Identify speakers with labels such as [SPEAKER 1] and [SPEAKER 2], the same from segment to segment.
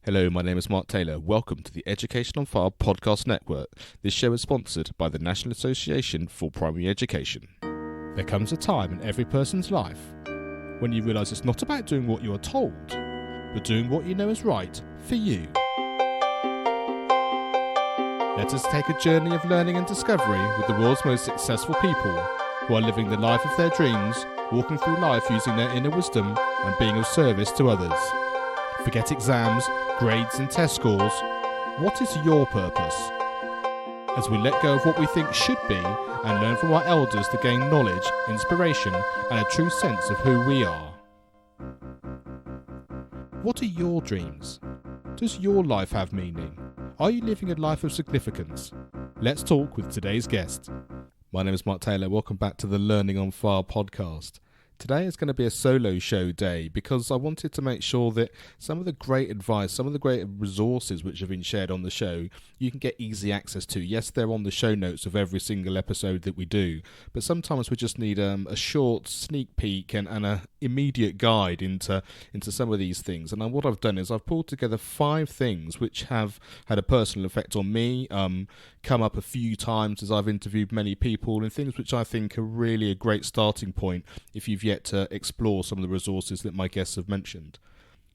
[SPEAKER 1] Hello, my name is Mark Taylor. Welcome to the Education on Fire podcast network. This show is sponsored by the National Association for Primary Education. There comes a time in every person's life when you realise it's not about doing what you are told, but doing what you know is right for you. Let us take a journey of learning and discovery with the world's most successful people who are living the life of their dreams, walking through life using their inner wisdom and being of service to others. Forget exams, grades and test scores. What is your purpose? As we let go of what we think should be and learn from our elders to gain knowledge, inspiration and a true sense of who we are. What are your dreams? Does your life have meaning? Are you living a life of significance? Let's talk with today's guest. My name is Mark Taylor. Welcome back to the Learning on Fire podcast. Today is going to be a solo show day because I wanted to make sure that some of the great advice, some of the great resources which have been shared on the show, you can get easy access to. Yes, they're on the show notes of every single episode that we do, but sometimes we just need a short sneak peek and an immediate guide into some of these things. And what I've done is I've pulled together 5 things which have had a personal effect on me, come up a few times as I've interviewed many people, and things which I think are really a great starting point if you've yet to explore some of the resources that my guests have mentioned.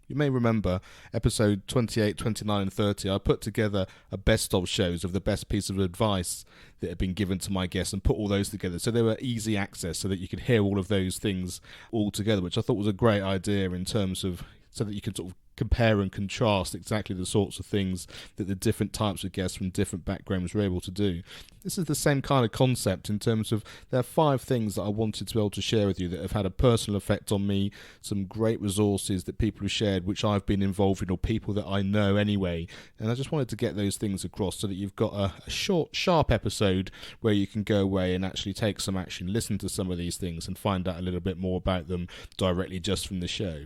[SPEAKER 1] You may remember episode 28, 29 and 30, I put together a best of shows of the best piece of advice that had been given to my guests and put all those together so they were easy access so that you could hear all of those things all together, which I thought was a great idea in terms of so that you can sort of compare and contrast exactly the sorts of things that the different types of guests from different backgrounds were able to do. This is the same kind of concept in terms of there are 5 things that I wanted to be able to share with you that have had a personal effect on me, some great resources that people have shared which I've been involved in or people that I know anyway, and I just wanted to get those things across so that you've got a short, sharp episode where you can go away and actually take some action, listen to some of these things and find out a little bit more about them directly just from the show.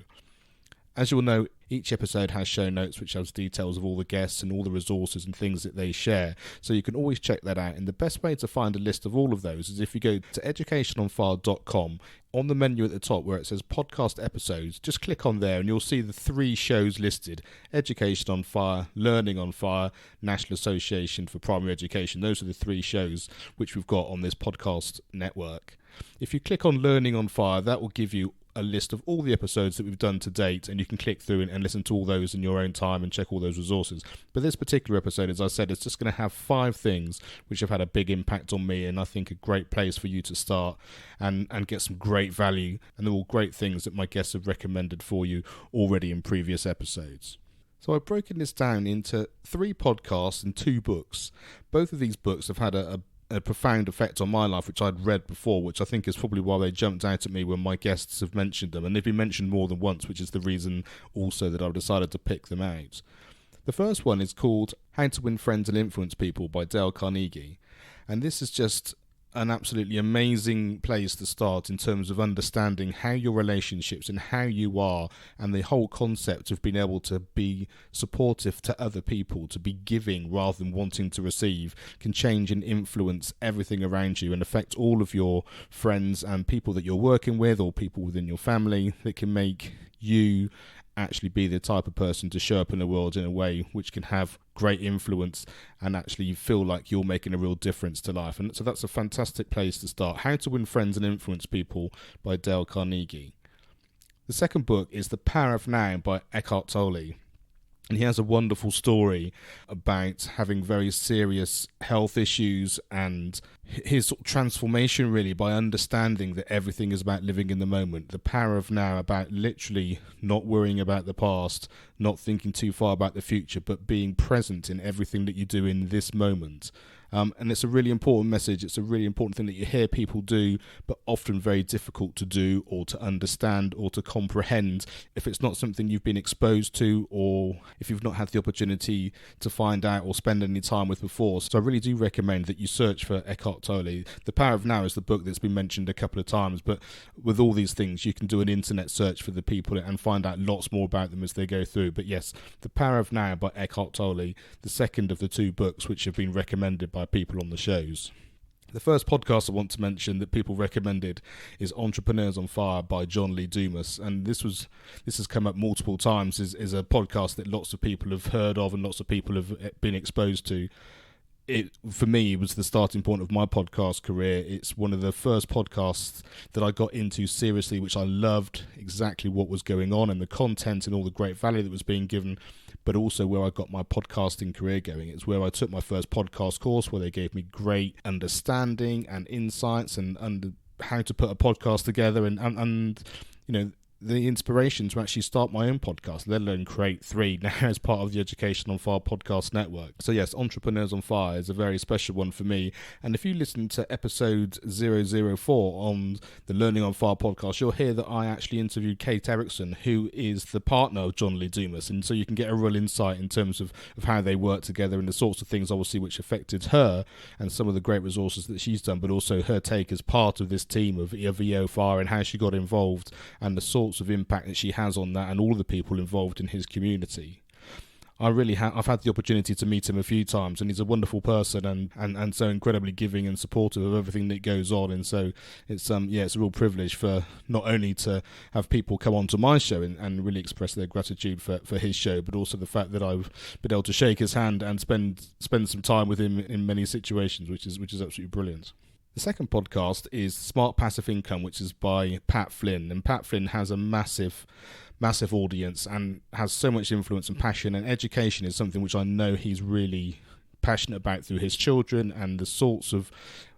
[SPEAKER 1] As you'll know, each episode has show notes which has details of all the guests and all the resources and things that they share, so you can always check that out. And the best way to find a list of all of those is if you go to educationonfire.com, on the menu at the top where it says podcast episodes, just click on there and you'll see the 3 shows listed: Education on Fire, Learning on Fire, National Association for Primary Education. Those are the 3 shows which we've got on this podcast network. If you click on Learning on Fire, that will give you a list of all the episodes that we've done to date, and you can click through and listen to all those in your own time and check all those resources. But this particular episode, as I said, is just going to have 5 things which have had a big impact on me, and I think a great place for you to start and get some great value, and they're all great things that my guests have recommended for you already in previous episodes. So I've broken this down into 3 podcasts and 2 books. Both of these books have had a profound effect on my life, which I'd read before, which I think is probably why they jumped out at me when my guests have mentioned them, and they've been mentioned more than once, which is the reason also that I've decided to pick them out. The first one is called How to Win Friends and Influence People by Carnegie, and this is just an absolutely amazing place to start in terms of understanding how your relationships and how you are, and the whole concept of being able to be supportive to other people, to be giving rather than wanting to receive, can change and influence everything around you and affect all of your friends and people that you're working with or people within your family. That can make you actually be the type of person to show up in the world in a way which can have great influence and actually feel like you're making a real difference to life. And so that's a fantastic place to start. How to Win Friends and Influence People by Carnegie. The second book is The Power of Now by Eckhart Tolle. And he has a wonderful story about having very serious health issues and his sort of transformation really by understanding that everything is about living in the moment. The power of now, about literally not worrying about the past, not thinking too far about the future, but being present in everything that you do in this moment. And it's a really important message. It's a really important thing that you hear people do, but often very difficult to do or to understand or to comprehend if it's not something you've been exposed to or if you've not had the opportunity to find out or spend any time with before. So I really do recommend that you search for Eckhart Tolle. The Power of Now is the book that's been mentioned a couple of times, but with all these things, you can do an internet search for the people and find out lots more about them as they go through. But yes, The Power of Now by Eckhart Tolle, the second of the 2 books which have been recommended by people on the shows. The first podcast I want to mention that people recommended is Entrepreneurs on Fire by John Lee Dumas, and this has come up multiple times. Is a podcast that lots of people have heard of and lots of people have been exposed to. For me, it was the starting point of my podcast career. It's one of the first podcasts that I got into seriously, which I loved exactly what was going on and the content and all the great value that was being given, but also where I got my podcasting career going. It's where I took my first podcast course, where they gave me great understanding and insights and how to put a podcast together and you know, the inspiration to actually start my own podcast, let alone create 3 now as part of the Education on Fire podcast network. So yes, Entrepreneurs on Fire is a very special one for me. And if you listen to episode 004 on the Learning on Fire podcast, you'll hear that I actually interviewed Kate Erickson, who is the partner of John Lee Dumas. And so you can get a real insight in terms of how they work together and the sorts of things, obviously, which affected her and some of the great resources that she's done, but also her take as part of this team of EOFR and how she got involved and the sorts of impact that she has on that and all the people involved in his community. I've had the opportunity to meet him a few times, and he's a wonderful person and so incredibly giving and supportive of everything that goes on. And so it's it's a real privilege for not only to have people come onto my show and really express their gratitude for his show, but also the fact that I've been able to shake his hand and spend some time with him in many situations, which is absolutely brilliant. The second podcast is Smart Passive Income, which is by Pat Flynn. And Pat Flynn has a massive audience and has so much influence and passion. And education is something which I know he's really passionate about through his children and the sorts of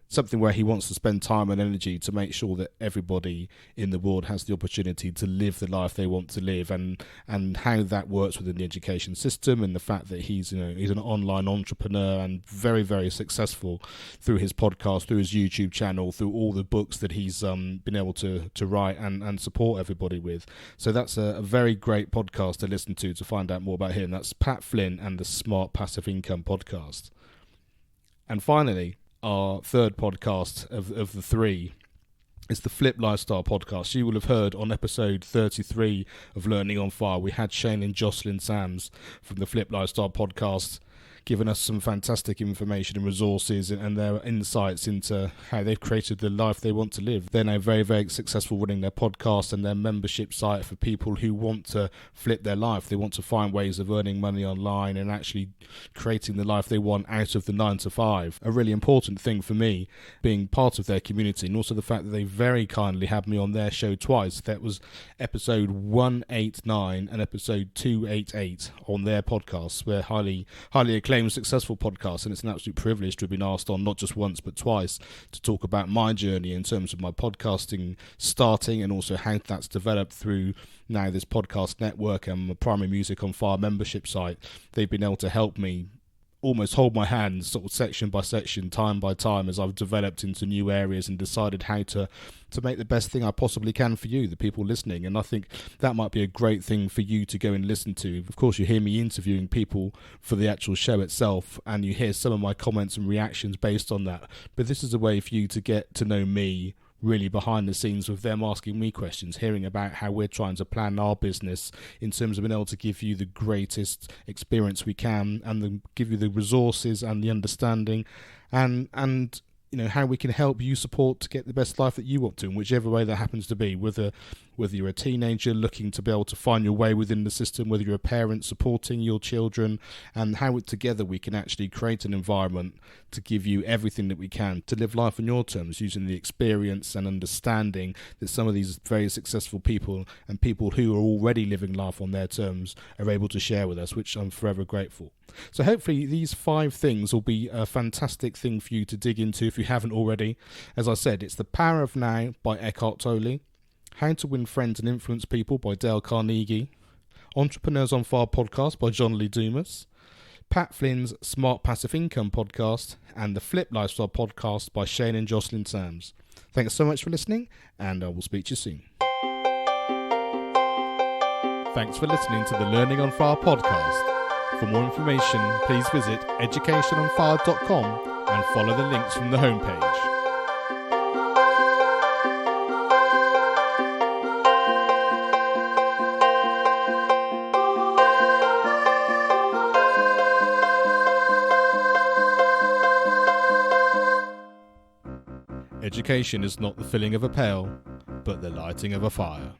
[SPEAKER 1] something where he wants to spend time and energy to make sure that everybody in the world has the opportunity to live the life they want to live, and how that works within the education system, and the fact that he's an online entrepreneur and very, very successful through his podcast, through his YouTube channel, through all the books that he's been able to write and support everybody with. So that's a very great podcast to listen to find out more about him. That's Pat Flynn and the Smart Passive Income podcast. And finally, our third podcast of the 3 is the Flip Lifestyle podcast. You will have heard on episode 33 of Learning on Fire, we had Shane and Jocelyn Sams from the Flip Lifestyle podcast giving us some fantastic information and resources and their insights into how they've created the life they want to live. They're now very, very successful running their podcast and their membership site for people who want to flip their life. They want to find ways of earning money online and actually creating the life they want out of the 9 to 5. A really important thing for me, being part of their community, and also the fact that they very kindly had me on their show twice. That was episode 189 and episode 288 on their podcasts. We're highly acclaimed, successful podcasts, and it's an absolute privilege to have been asked on not just once but twice to talk about my journey in terms of my podcasting starting, and also how that's developed through now this podcast network and my Primary Music on Fire membership site. They've been able to help me almost hold my hand sort of section by section, time by time, as I've developed into new areas and decided how to make the best thing I possibly can for you, the people listening. And I think that might be a great thing for you to go and listen to. Of course, you hear me interviewing people for the actual show itself, and you hear some of my comments and reactions based on that. But this is a way for you to get to know me really behind the scenes, with them asking me questions, hearing about how we're trying to plan our business in terms of being able to give you the greatest experience we can, and give you the resources and the understanding and how we can help you support to get the best life that you want to, in whichever way that happens to be, whether you're a teenager looking to be able to find your way within the system, whether you're a parent supporting your children, and how together we can actually create an environment to give you everything that we can to live life on your terms, using the experience and understanding that some of these very successful people and people who are already living life on their terms are able to share with us, which I'm forever grateful. So hopefully these 5 things will be a fantastic thing for you to dig into if you haven't already. As I said, it's The Power of Now by Eckhart Tolle, How to Win Friends and Influence People by Carnegie, Entrepreneurs on Fire podcast by John Lee Dumas, Pat Flynn's Smart Passive Income podcast, and the Flip Lifestyle podcast by Shane and Jocelyn Sams. Thanks so much for listening, and I will speak to you soon. Thanks for listening to the Learning on Fire podcast. For more information, please visit educationonfire.com and follow the links from the homepage. education is not the filling of a pail, but the lighting of a fire.